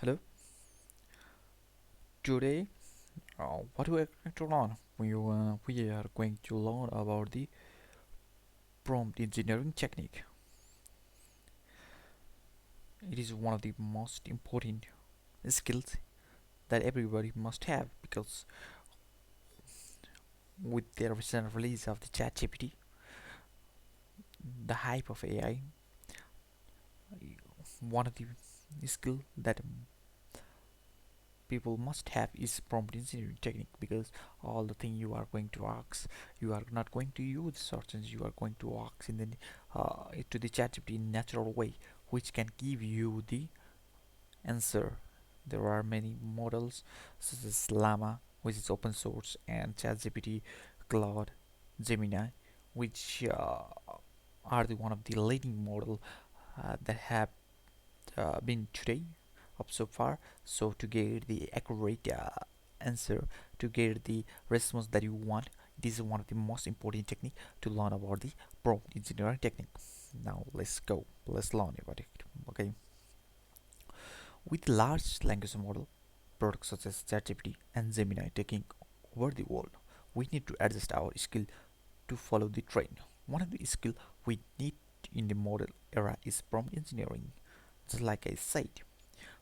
Hello. Today, what we are going to learn? We are going to learn about the prompt engineering technique. It is one of the most important skills that everybody must have because with the recent release of the ChatGPT, the hype of AI, one of the skill that people must have is prompt engineering technique because all the thing you are going to ask, you are not going to use searches, you are going to ask in the to the ChatGPT in natural way, which can give you the answer. There are many models such as Llama, which is open source, and ChatGPT, Claude, Gemini, which are the one of the leading model that have been today up so far. So to get the accurate answer, to get the response that you want, this is one of the most important technique to learn about the prompt engineering technique. Now let's go. Let's learn about it. Okay. With large language model, products such as ChatGPT and Gemini taking over the world, we need to adjust our skill to follow the trend. One of the skill we need in the modern era is prompt engineering. Just like I said,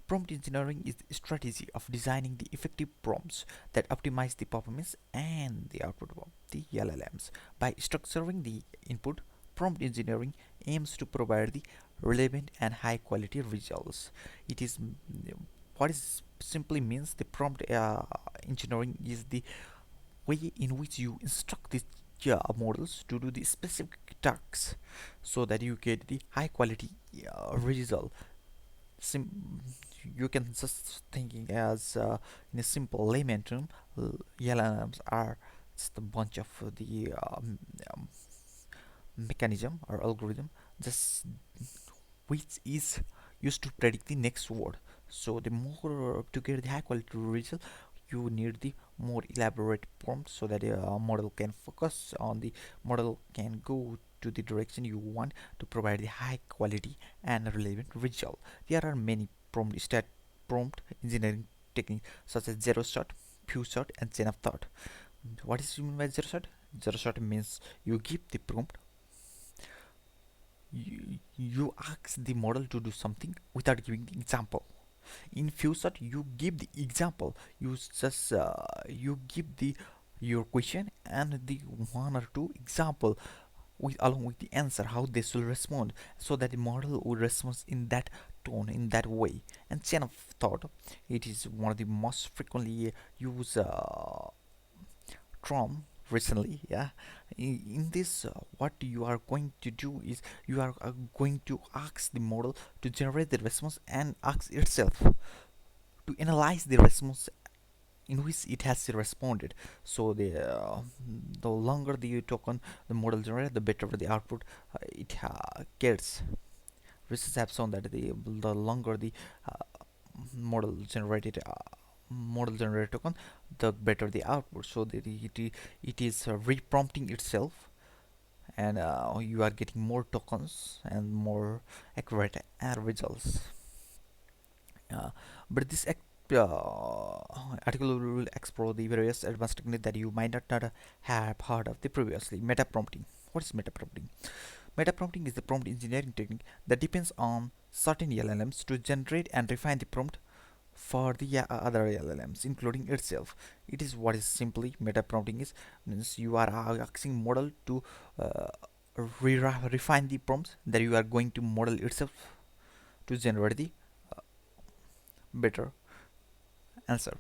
prompt engineering is the strategy of designing the effective prompts that optimize the performance and the output of the LLMs. By structuring the input, prompt engineering aims to provide the relevant and high quality results. It is what is simply means the prompt engineering is the way in which you instruct the models to do the specific tasks so that you get the high quality result. Sim- you can just thinking as in a simple layman term, LLMs are just a bunch of the mechanism or algorithm just which is used to predict the next word. So the more to get the high quality result, you need the more elaborate prompt so that the model can focus on the model can go to the direction you want to provide the high quality and relevant result. There are many prompt engineering techniques such as zero shot, few shot, and chain of thought. What is mean by zero shot? Zero shot means you give the prompt, you ask the model to do something without giving the example. In few shot you give the example, you just you give the your question and the one or two example with along with the answer how they should respond so that the model will respond in that tone, in that way. And chain of thought, it is one of the most frequently used term recently. Yeah, in this what you are going to do is you are going to ask the model to generate the response and ask itself to analyze the response in which it has responded. So the longer the token the model generates, the better the output it gets. Research have shown that the longer the uh, model generated token, the better the output. So it is reprompting itself, and you are getting more tokens and more accurate results. Uh, but this article will explore the various advanced techniques that you might not have heard of the previously. Meta prompting. What is meta prompting? Meta prompting is the prompt engineering technique that depends on certain LLMs to generate and refine the prompt for the other LLMs, including itself. It is what is simply meta prompting is, means you are asking model to uh, refine the prompts that you are going to model itself to generate the better answer.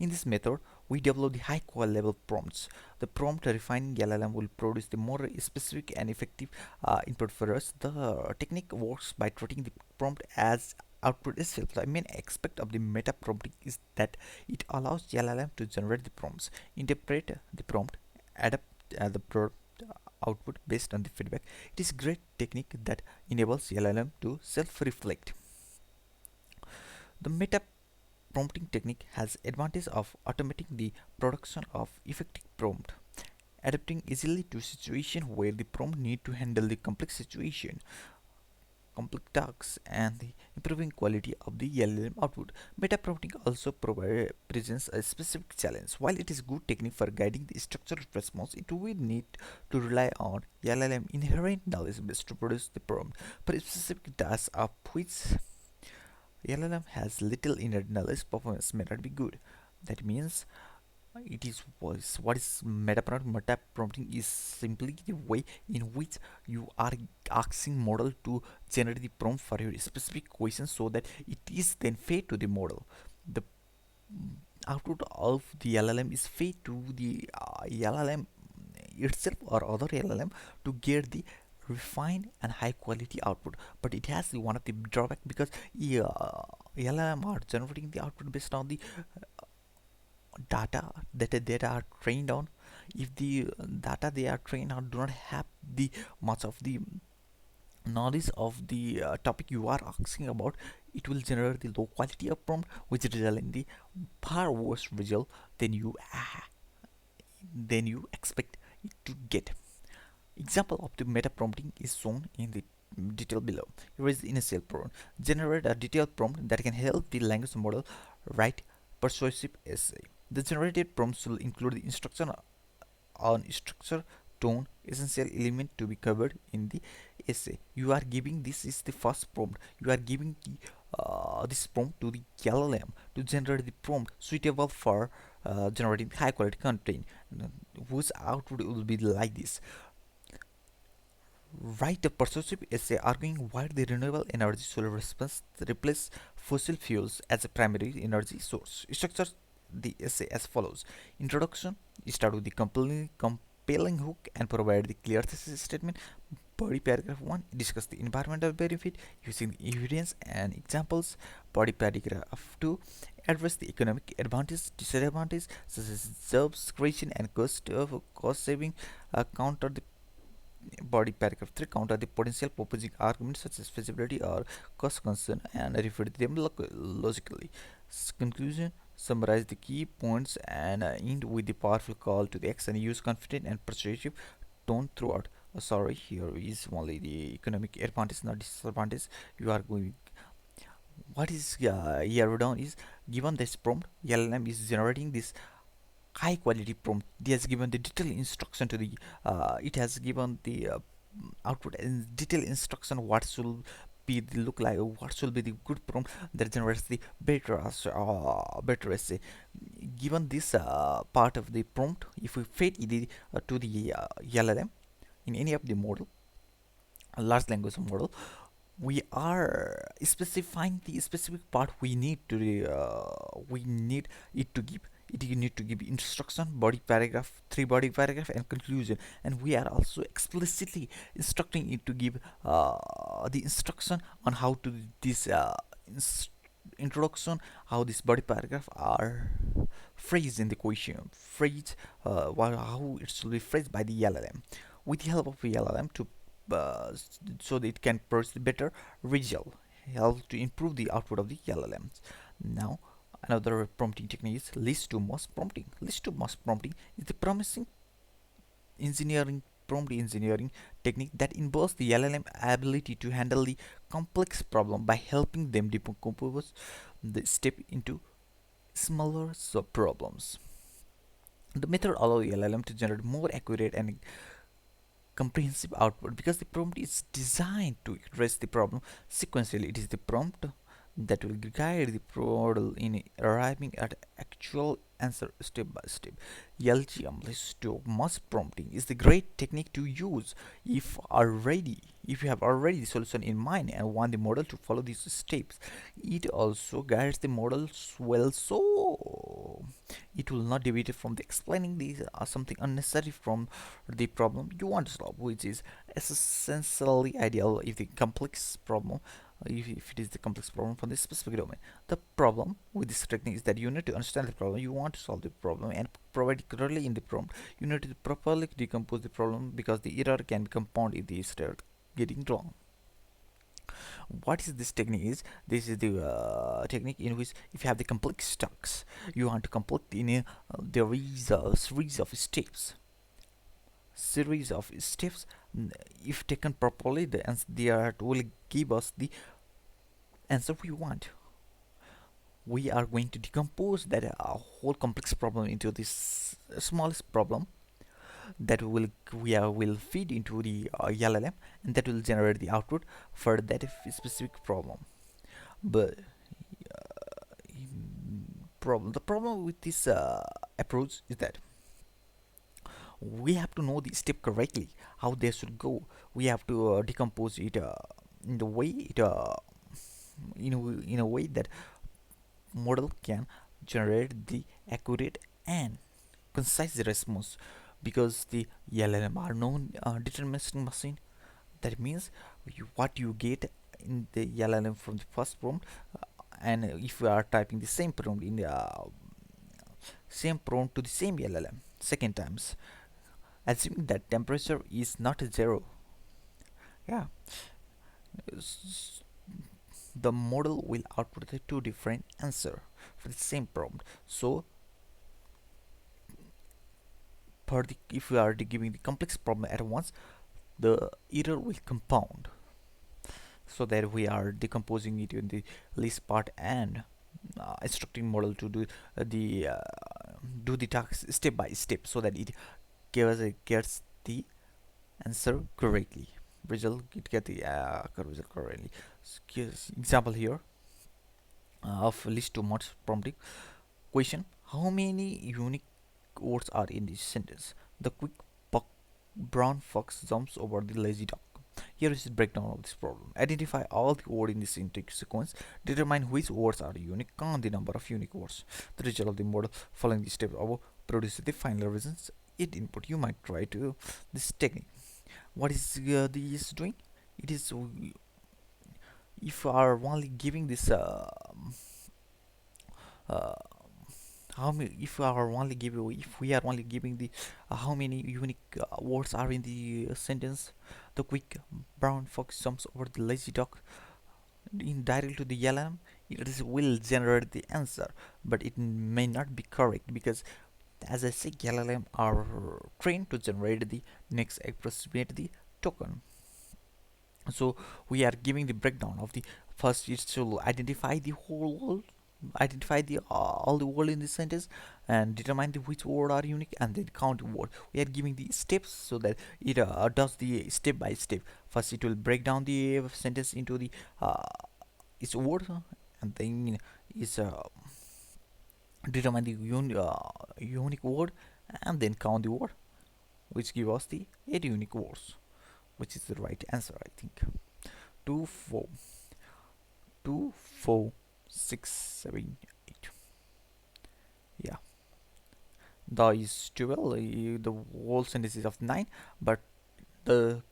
In this method, we develop the high quality level prompts. The prompt refining LLM will produce the more specific and effective input for us. The technique works by treating the prompt as output itself. The main aspect of the meta prompting is that it allows the LLM to generate the prompts, interpret the prompt, adapt the product output based on the feedback. It is a great technique that enables the LLM to self-reflect. The meta prompting technique has advantage of automating the production of effective prompt, adapting easily to situation where the prompt need to handle the complex situation. complex tasks and the improving quality of the LLM output. Meta prompting also presents a specific challenge. While it is good technique for guiding the structured response, it will need to rely on LLM inherent knowledge base to produce the prompt for specific tasks of which LLM has little inherent knowledge. Performance may not be good. That means it is what is meta prompting is simply the way in which you are asking model to generate the prompt for your specific question so that it is then fed to the model. The output of the LLM is fed to the LLM itself or other LLM to get the refined and high quality output. But it has one of the drawback because LLM are generating the output based on the data are trained on. If the data they are trained on do not have the much of the knowledge of the topic you are asking about, it will generate the low quality of prompt which result in the far worse result than you expect it to get. Example of the meta prompting is shown in the detail below. Here is the initial prompt. Generate a detailed prompt that can help the language model write persuasive essay. The generated prompts will include the instruction on structure, tone, essential element to be covered in the essay. You are giving this is the first prompt. You are giving this prompt to the LLM to generate the prompt suitable for generating high quality content, whose output will be like this. Write a persuasive essay arguing why the renewable energy solar response replace fossil fuels as a primary energy source. Structure the essay as follows. Introduction. Start with the compelling hook and provide the clear thesis statement. Body paragraph 1. Discuss the environmental benefit using the evidence and examples. Body paragraph 2. Address the economic advantage, disadvantage such as jobs creation and cost saving. Counter the body paragraph 3. Counter the potential opposing arguments such as feasibility or cost concern and refute them logically. Conclusion. Summarize the key points and end with the powerful call to the action. Use confident and persuasive tone throughout. Sorry, here is only the economic advantage, not disadvantage. You are going. What is here down is given this prompt, LLM is generating this high quality prompt. It has given the detailed instruction to the. It has given the output and detailed instruction what should be the look like, what should be the good prompt that generates the better essay. Given this part of the prompt, if we feed it to the LLM in any of the model, large language model, we are specifying the specific part we need it to give. You need to give instruction, body paragraph, 3 body paragraph and conclusion, and we are also explicitly instructing it to give the instruction on how to this introduction, how this body paragraph are phrased in the question, how it should be phrased by the LLM. With the help of the LLM to so that it can produce better result, help to improve the output of the LLMs. Now, another prompting technique is least to most prompting. Least to most prompting is the promising engineering prompt engineering technique that involves the LLM ability to handle the complex problem by helping them decompose the step into smaller sub problems. The method allows the LLM to generate more accurate and comprehensive output because the prompt is designed to address the problem sequentially. It is the prompt that will guide the model in arriving at actual answer step by step. LGM, list to must prompting, is the great technique to use if you have already the solution in mind and want the model to follow these steps. It also guides the model well, so it will not deviate from the explaining these something unnecessary from the problem you want to solve, which is essentially ideal if the complex problem if it is the complex problem from this specific domain. The problem with this technique is that you need to understand the problem you want to solve the problem and provide it clearly in the prompt. You need to properly decompose the problem because the error can compound if they start getting wrong. What is this technique is? This is the technique in which if you have the complex tasks you want to complete in there is a series of steps. series of steps. If taken properly, they will give us the answer we want. We are going to decompose that whole complex problem into this smallest problem that will feed into the LLM, and that will generate the output for that specific problem. But the problem with this approach is that we have to know the step correctly, how they should go. We have to decompose it in the way it in a way that model can generate the accurate and concise response, because the LLM are known deterministic machine. That means what you get in the LLM from the first prompt, and if you are typing the same prompt in the same prompt to the same LLM second times, assuming that temperature is not zero, yeah, the model will output the two different answer for the same prompt. So if we are giving the complex problem at once, the error will compound, so that we are decomposing it in the least part and instructing model to do the task step by step, so that it gets the answer correctly. Result it get the result correctly. Example here of list too much prompting question: how many unique words are in this sentence? The quick buck brown fox jumps over the lazy dog. Here is the breakdown of this problem. Identify all the words in this intake sequence. Determine which words are unique. Count the number of unique words. The result of the model following the steps above produces the final results. It input. You might try to this technique. What is this doing? It is if you are only giving this uh, how many if we are only giving if we are only giving the how many unique words are in the sentence. The quick brown fox jumps over the lazy dog, in direct to the LLM, will generate the answer, but it may not be correct, because as I say, LLM are trained to generate the next approximate the token. So we are giving the breakdown of the first. It should identify the whole world, identify the all the word in this sentence, and determine the which word are unique, and then count the word. We are giving the steps so that it does the step by step. First it will break down the sentence into the its word, and then is determine the unique word, and then count the word, which give us the 8 unique words, which is the right answer, I think. 2 4 2 4 6 7 8. Yeah, the is 12. The whole sentence is of 9, but the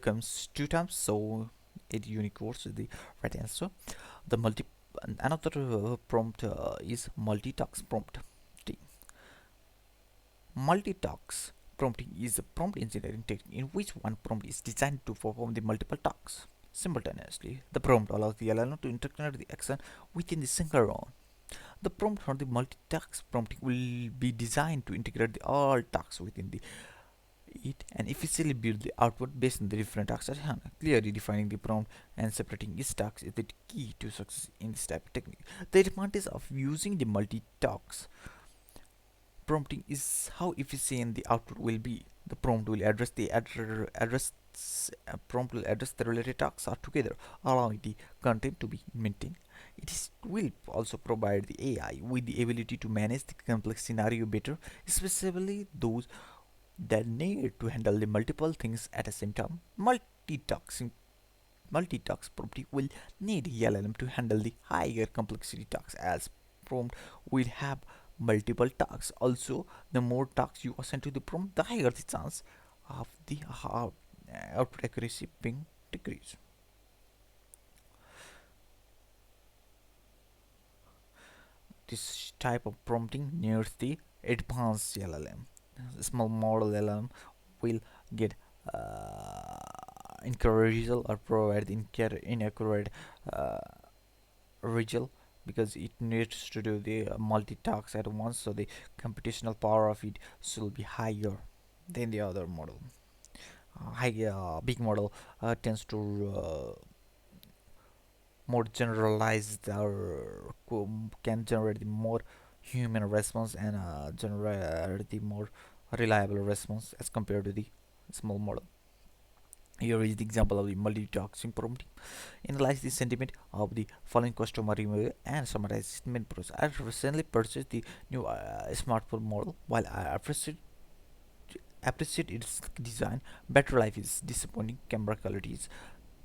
comes 2 times, so 8 unique words is the right answer. The another prompt is multi-task prompt. Multi-task prompting is a prompt engineering technique in which one prompt is designed to perform the multiple tasks simultaneously. The prompt allows the LLM to interconnect the action within the single run. The prompt for the multi-task prompting will be designed to integrate all tasks within it and efficiently build the output based on the different tasks at hand. Clearly defining the prompt and separating each task is the key to success in this type of technique. The advantage of using the multi-task prompting is how efficient the output will be. The prompt will address the address prompt will address the related tasks together, allowing the content to be maintained. Will also provide the AI with the ability to manage the complex scenario better, especially those that need to handle the multiple things at the same time. Multitask prompting will need LLM to handle the higher complexity tasks, as prompt will have multiple tasks. Also, the more tasks you assign to the prompt, the higher the chance of the output accuracy being decreased. This type of prompting nears the advanced LLM. Small model LLM will get incorrect result or provide inaccurate uh, result, because it needs to do the multitask at once, so the computational power of it should be higher. than the other model. Big model tends to more generalized or can generate the more human response and generate the more reliable response as compared to the small model. Here is the example of the multitasking prompt. Analyze the sentiment of the following customer review and summarize statement pros. I recently purchased the new smartphone model. While I appreciate its design, battery life is disappointing. Camera quality is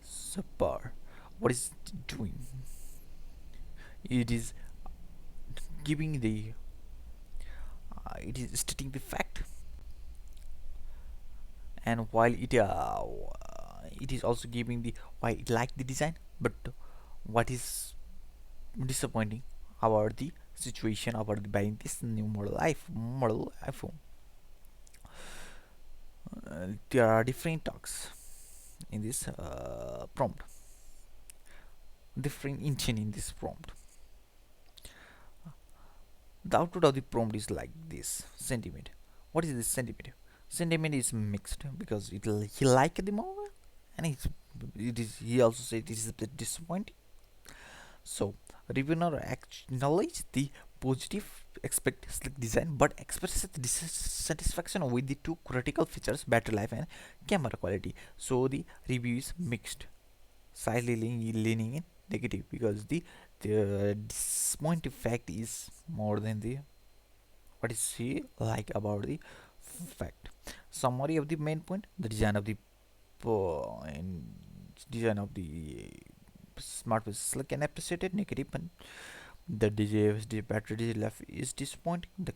subpar. What is it doing? It is giving the it is stating the fact, and while it is also giving the why it liked the design, but what is disappointing about the situation about the buying this new model iPhone. There are different talks in this prompt, different engine in this prompt. The output of the prompt is like this sentiment. What is this sentiment? Sentiment is mixed because he liked the movie and he also said it is a bit disappointing. So reviewer acknowledge the positive expect slick design but expresses dissatisfaction with the two critical features battery life and camera quality. So the review is mixed, slightly leaning in negative because the disappointing fact is more than the what is he like about the fact. Summary of the main point: the design of the and design of the smartphone is slick and appreciated. Negative and the the battery life is disappointing. The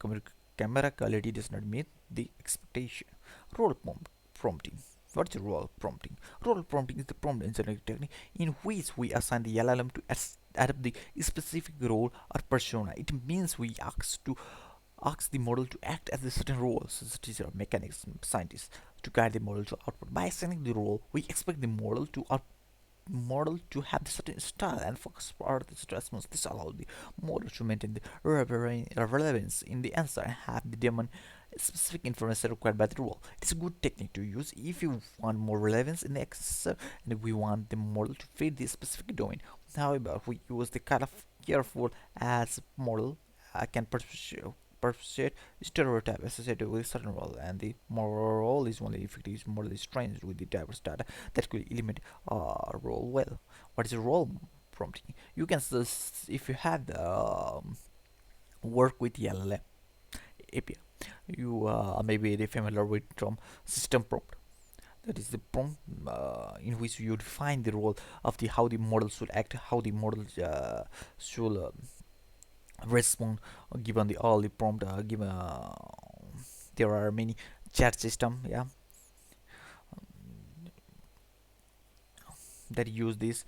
camera quality does not meet the expectation. Role prompting. What's the role prompting? Role prompting is the prompt engineering technique in which we assign the LLM to adapt the specific role or persona. It means we ask the model to act as a certain role, such as teacher, mechanics, scientist, to guide the model to output. By assigning the role, we expect the model to have the certain style and focus for the response. This allows the model to maintain the relevance in the answer and have the demand specific information required by the role. It's a good technique to use if you want more relevance in the answer and we want the model to fit the specific domain. However, we use the kind of careful as model can perpetuate stereotype associated with certain role, and the moral role is only effective is morally trained with the diverse data that could eliminate role well. What is a role prompting? You can if you have the work with LLM API, you may be familiar with term system prompt. That is the prompt in which you define the role of the how the model should act, how the model should respond given the all the prompt given there are many chat system, yeah, that use this.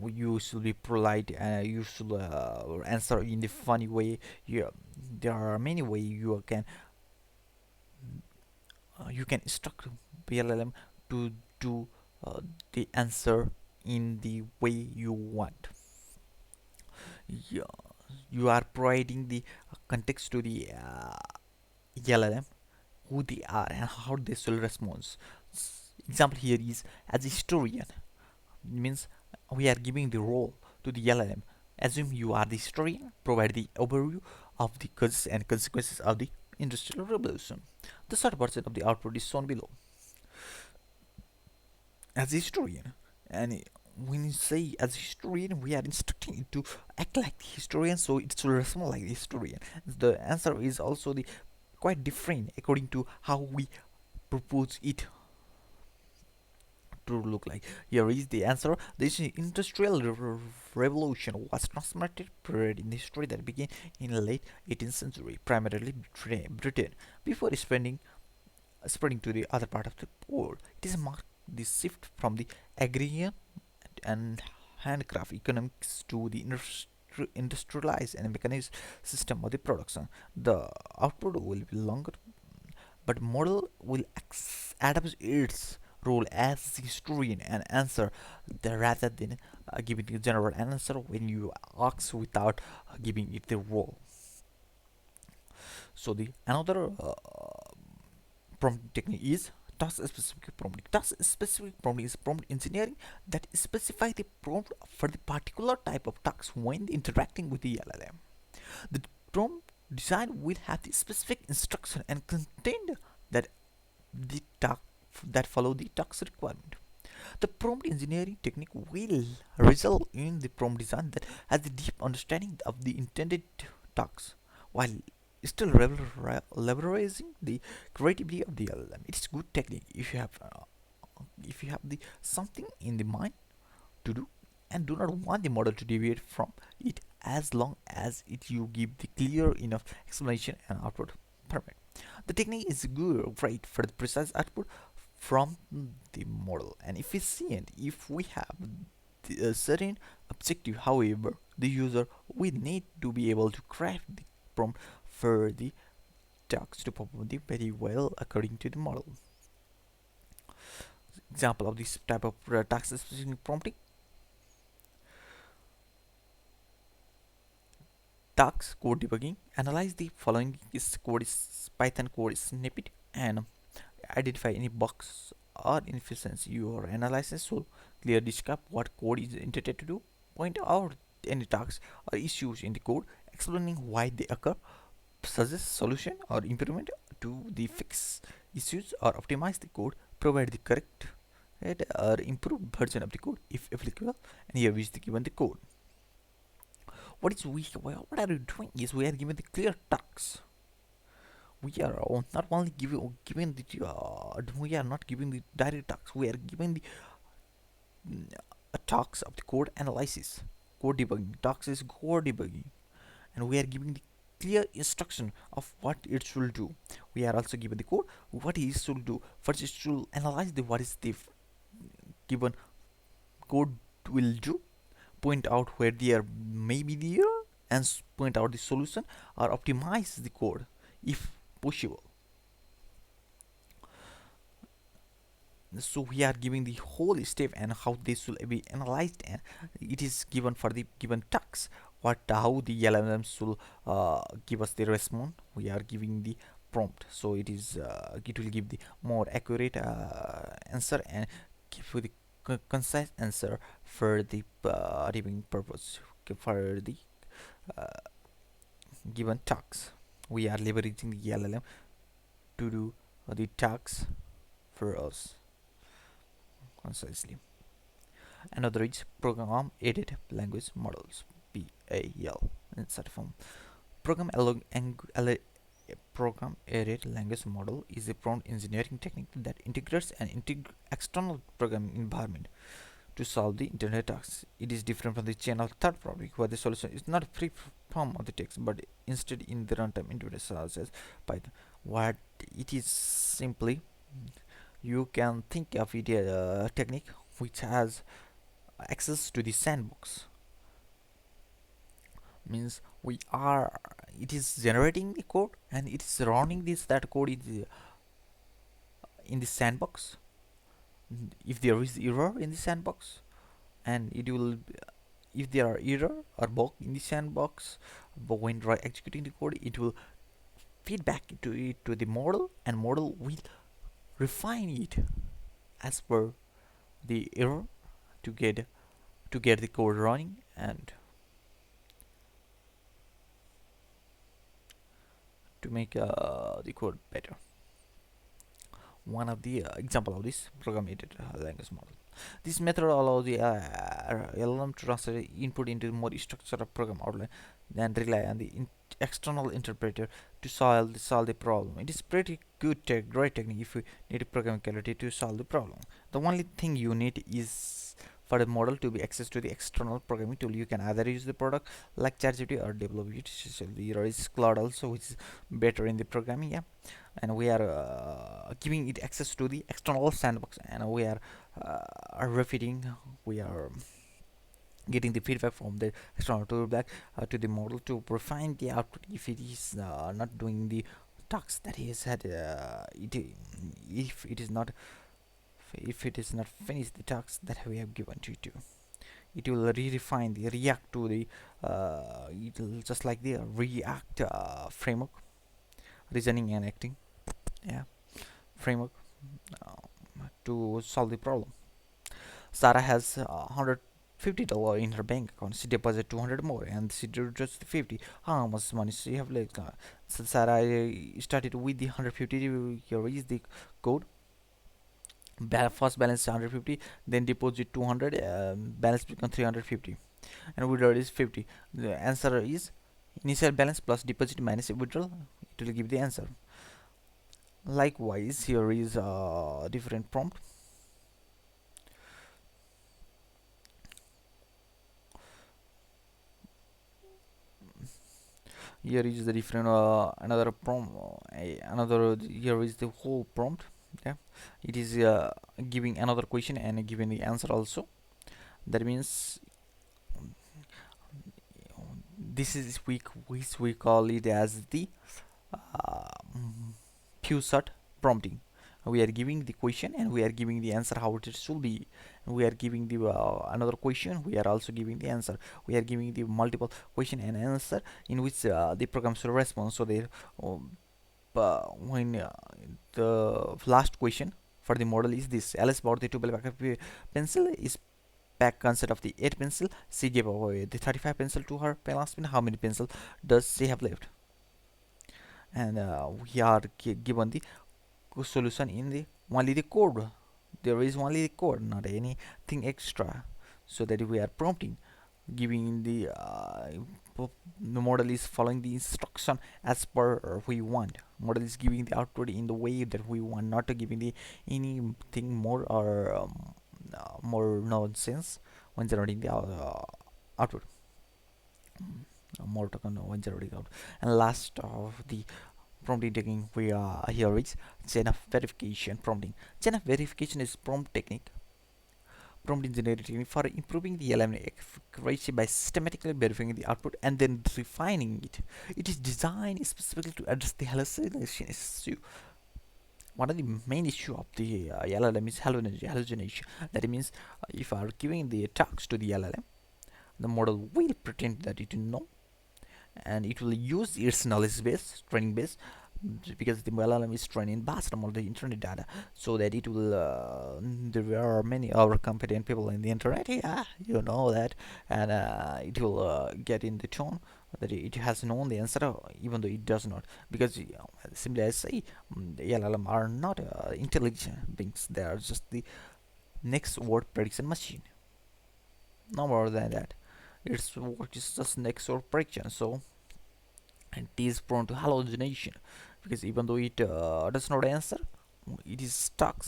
You should be polite and you should answer in the funny way. Yeah, there are many ways you can instruct PLLM to do the answer in the way you want. Yeah, you are providing the context to the LLM, who they are and how they should respond. Example here is as a historian, means we are giving the role to the LLM. Assume you are the historian, provide the overview of the causes and consequences of the Industrial Revolution. The 30% of the output is shown below. As a historian, and when you say as a historian, we are instructing it to act like the historian, so it should respond like the historian. The answer is also the quite different according to how we propose it to look like. Here is the answer. The industrial revolution was transformative period in history that began in the late 18th century, primarily Britain, before spreading to the other part of the world. It is marked the shift from the agrarian and handcraft economics to the industrialized and mechanized system of the production. The output will be longer, but model will adapt its role as historian and answer rather than giving a general answer when you ask without giving it the role. So the another prompt technique is task specific prompting. Task specific prompting is prompt engineering that specify the prompt for the particular type of task when interacting with the LLM. The prompt design will have the specific instruction and content that the task that follow the task requirement. The prompt engineering technique will result in the prompt design that has a deep understanding of the intended tasks while still leveraging the creativity of the LLM. It's good technique if you have the something in the mind to do and do not want the model to deviate from it as long as you give the clear enough explanation and output. Perfect. The technique is good, great for the precise output from the model and efficient if we have a certain objective. However, the user will need to be able to craft the prompt for the task to perform very well according to the model. Example of this type of task specific prompting: task code debugging. Analyze the following is code is Python code snippet and identify any bugs or inefficiency. Your analysis will clear describe what code is intended to do, point out any tasks or issues in the code, explaining why they occur, suggest solution or improvement to the fix issues or optimize the code, provide the correct or improved version of the code if applicable, and here is the given the code. What are we doing is we are given the clear tasks. We are not only giving the we are not giving the direct tasks. We are giving the tasks of the code analysis, code debugging. Tasks is code debugging, and we are giving the clear instruction of what it should do. We are also given the code what it should do. First, it should analyze the what is the given code will do, point out where there may be the error, and point out the solution or optimize the code if possible. So we are giving the whole step and how this will be analyzed, and it is given for the given task what how the LLM should give us the response. We are giving the prompt, so it will give the more accurate answer and give you the concise answer for the reading purpose for the uh, given tasks. We are leveraging the LLM to do the tasks for us concisely. Another is program aided language models, PAL in short form. Program along program aided language model is a prompt engineering technique that integrates an external programming environment to solve the internet tasks. It is different from the channel third problem where the solution is not free from of the text but instead in the runtime interface such as Python. What it is simply, you can think of it as a technique which has access to the sandbox. Means we are it is generating the code and it is running this that code is in the sandbox. If there is error in the sandbox, and it will if there are error or bug in the sandbox, but when executing the code it will feedback to the model, and model will refine it as per the error to get the code running and to make the code better. One of the example of this program aided language model. This method allows the LLM to translate input into more structured program outline than rely on the external interpreter to solve the problem. It is pretty good great technique if you need a program quality to solve the problem. The only thing you need is for the model to be access to the external programming tool. You can either use the product like ChatGPT or develop it. So there is Claude also, which is better in the programming. Yeah, and we are giving it access to the external sandbox, and we are repeating. We are getting the feedback from the external toolback to the model to refine the output if it is not doing the tasks that he has had if it is not finished the tasks that we have given to it. It will refine the react to the it will just like the react framework, reasoning and acting. Yeah, framework to solve the problem. Sarah has $150 in her bank account. She deposited 200 more and she drew just 50. How much money she have left? So Sarah started with the 150. Here is the code. First balance 150, then deposit 200, balance become 350, and withdrawal is 50. The answer is initial balance plus deposit minus withdrawal. It will give the answer. Likewise, here is a different prompt. Here is the different another prompt. Another here is the whole prompt. Yeah, it is giving another question and giving the answer also. That means this is which we call it as the uh, PuSat prompting. We are giving the question and we are giving the answer how it should be. We are giving the another question. We are also giving the answer. We are giving the multiple question and answer in which the program should respond. So there, when the last question for the model is this: Alice bought the 12 pack of pencil. Is pack consist of the 8 pencil? She gave away the 35 pencil to her classmate. How many pencil does she have left? And we are given the solution in the only the code. There is only the code, not anything extra. So that we are prompting, giving the model is following the instruction as per we want. Model is giving the output in the way that we want, not giving the anything more or more nonsense when generating the output. More token when generating out. And last of the prompting technique we are here is chain of verification prompting. Chain of verification is prompt technique, prompt engineering technique for improving the LLM accuracy by systematically verifying the output and then refining it. It is designed specifically to address the hallucination issue. One of the main issue of the LLM is hallucination. That means if you are giving the talks to the LLM, the model will pretend that it know, and it will use its knowledge base, training base, because the LLM is training vast amount of the internet data, so that it will. There are many other competent people in the internet. Yeah, you know that, and it will get in the tone that it has known the answer, even though it does not, because simply I say, the LLM are not intelligent beings. They are just the next word prediction machine. No more than that. Its work is just next word prediction. So it is prone to hallucination because even though it does not answer, it is stuck.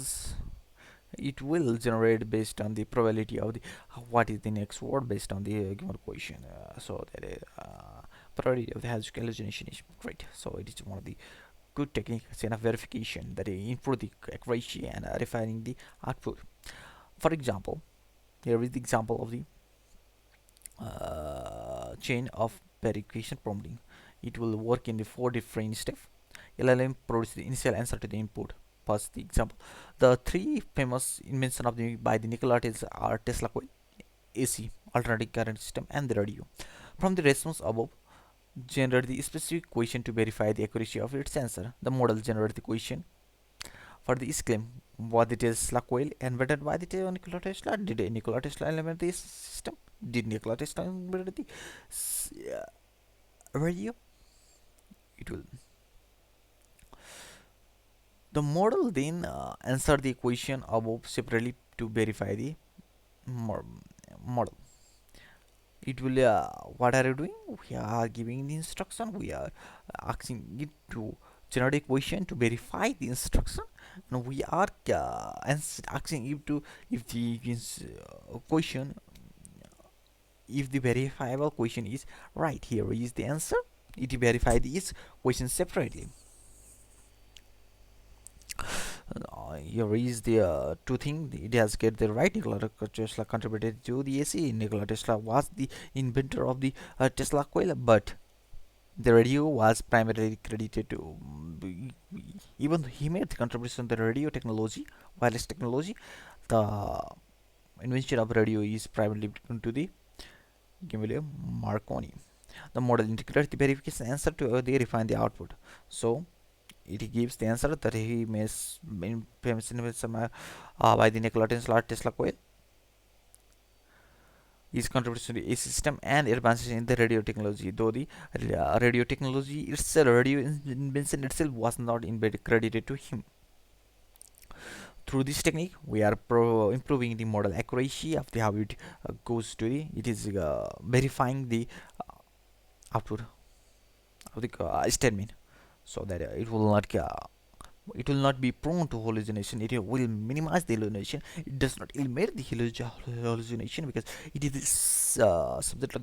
It will generate based on the probability of the what is the next word based on the given question. So that probability of the hallucination is great. So it is one of the good techniques of verification that improve the accuracy and refining the output. For example, here is the example of the chain of verification prompting. It will work in the 4 different steps. LLM produces the initial answer to the input. Pause the example. The three famous inventions of the by the Nikola Tesla are Tesla coil, AC, alternating current system, and the radio. From the response above, generate the specific question to verify the accuracy of its answer. The model generates the question for this claim. Was the Tesla coil invented by the Nikola Tesla? Did Nikola Tesla invent this system? Did Nikola Tesla invent the radio? It will. The model then answer the question above separately to verify the model. It will. What are you doing? We are giving the instruction. We are asking it to generate a question to verify the instruction, and we are asking it to if the question, if the verifiable question is right. Here is the answer. It verified this question separately. Here is the two thing. It has get the right. Nikola Tesla contributed to the AC. Nikola Tesla was the inventor of the Tesla coil, but the radio was primarily credited to even though he made the contribution to the radio technology, wireless technology. The invention of radio is primarily to the Giulio Marconi. The model integrates the verification answer to they refine the output. So it gives the answer that he makes in famous in some by the Nikola Tesla coil is contribution to the AC system and advances in the radio technology. Though the radio technology itself, radio invention itself was not credited to him. Through this technique, we are improving the model accuracy of the how it goes to the. It is verifying the output of the statement, so that it will not be prone to hallucination. It will minimize the hallucination. It does not eliminate the hallucination because it is subject of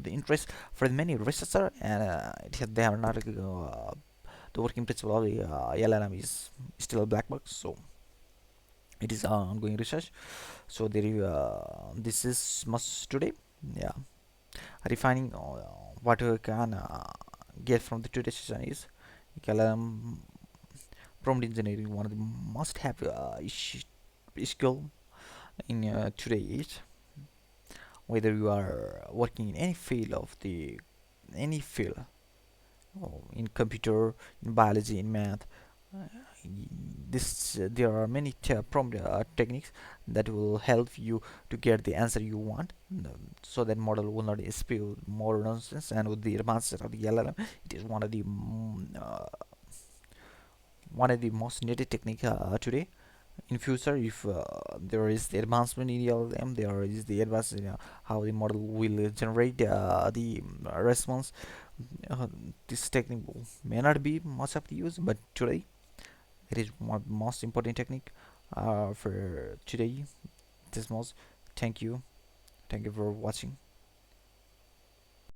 the interest for many researchers, and they are not the working principle of the LLM is still a black box. So it is ongoing research. So this is much today. Yeah, refining what we can get from the today's session is LLM prompt engineering, one of the must-have skill in today is whether you are working in any field of the any field, in computer, in biology, in math. Uh, this there are many prompt techniques that will help you to get the answer you want, so that model will not spew more nonsense. And with the advances of the LLM, it is one of the most needed technique today. In future, if there is the advancement in LLM, there is the advance in how the model will generate the response. This technique may not be much of the use, but today it is one of the most important technique for today. This most. Thank you. Thank you for watching.